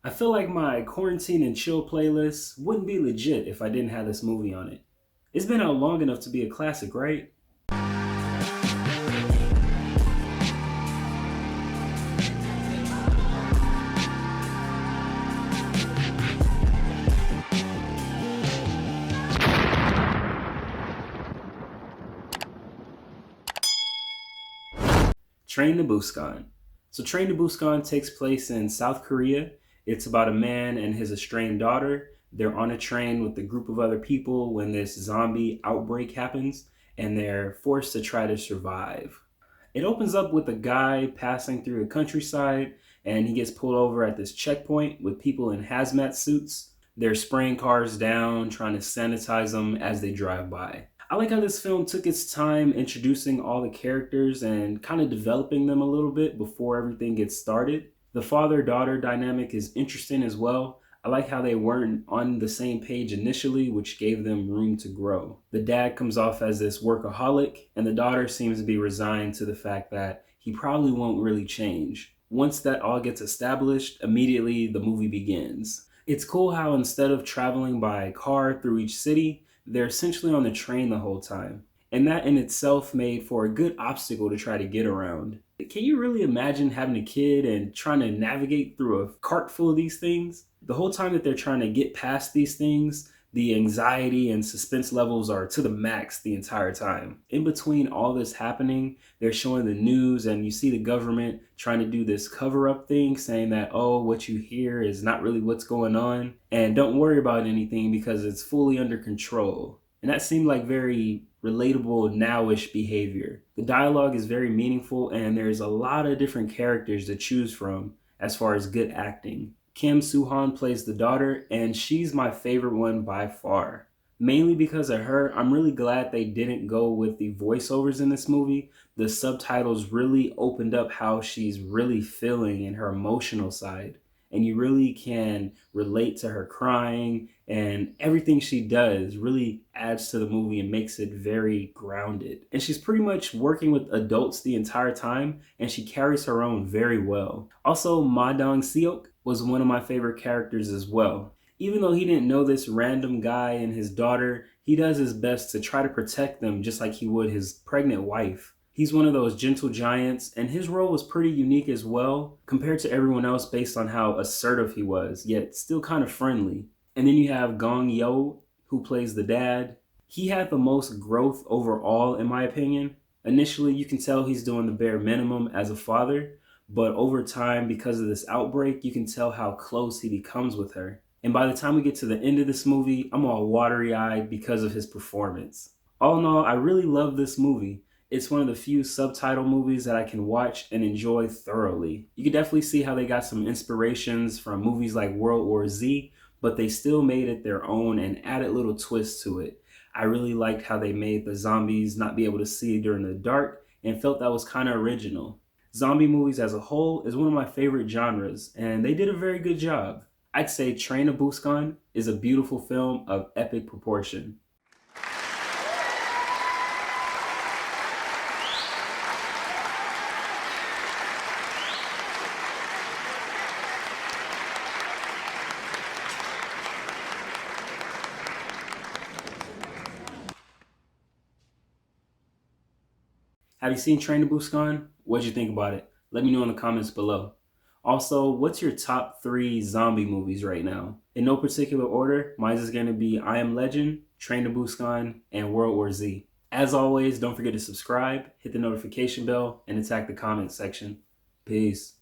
I feel like my quarantine and chill playlist wouldn't be legit if I didn't have this movie on it. It's been out long enough to be a classic, right? Train to Busan. So Train to Busan takes place in South Korea. It's about a man and his estranged daughter. They're on a train with a group of other people when this zombie outbreak happens, and they're forced to try to survive. It opens up with a guy passing through the countryside, and he gets pulled over at this checkpoint with people in hazmat suits. They're spraying cars down, trying to sanitize them as they drive by. I like how this film took its time introducing all the characters and kind of developing them a little bit before everything gets started. The father daughter dynamic is interesting as well. I like how they weren't on the same page initially, which gave them room to grow. The dad comes off as this workaholic, and the daughter seems to be resigned to the fact that he probably won't really change. Once that all gets established, immediately the movie begins. It's cool how instead of traveling by car through each city, they're essentially on the train the whole time. And that in itself made for a good obstacle to try to get around. Can you really imagine having a kid and trying to navigate through a cart full of these things? The whole time that they're trying to get past these things, the anxiety and suspense levels are to the max the entire time. In between all this happening, they're showing the news, and you see the government trying to do this cover up thing, saying that, oh, what you hear is not really what's going on, and don't worry about anything because it's fully under control. And that seemed like very relatable nowish behavior. The dialogue is very meaningful, and there's a lot of different characters to choose from as far as good acting. Kim Soo-han plays the daughter, and she's my favorite one by far. Mainly because of her, I'm really glad they didn't go with the voiceovers in this movie. The subtitles really opened up how she's really feeling and her emotional side. And you really can relate to her crying, and everything she does really adds to the movie and makes it very grounded. And she's pretty much working with adults the entire time, and she carries her own very well. Also, Ma Dong-seok was one of my favorite characters as well. Even though he didn't know this random guy and his daughter, he does his best to try to protect them just like he would his pregnant wife. He's one of those gentle giants, and his role was pretty unique as well, compared to everyone else based on how assertive he was, yet still kind of friendly. And then you have Gong Yo, who plays the dad. He had the most growth overall, in my opinion. Initially, you can tell he's doing the bare minimum as a father, but over time, because of this outbreak, you can tell how close he becomes with her. And by the time we get to the end of this movie, I'm all watery eyed because of his performance. All in all, I really love this movie. It's one of the few subtitle movies that I can watch and enjoy thoroughly. You can definitely see how they got some inspirations from movies like World War Z, but they still made it their own and added little twists to it. I really liked how they made the zombies not be able to see during the dark and felt that was kind of original. Zombie movies as a whole is one of my favorite genres, and they did a very good job. I'd say Train to Busan is a beautiful film of epic proportion. Have you seen Train to Busan? What'd you think about it? Let me know in the comments below. Also, what's your top three zombie movies right now? In no particular order, mine is going to be I Am Legend, Train to Busan, and World War Z. As always, don't forget to subscribe, hit the notification bell, and attack the comment section. Peace.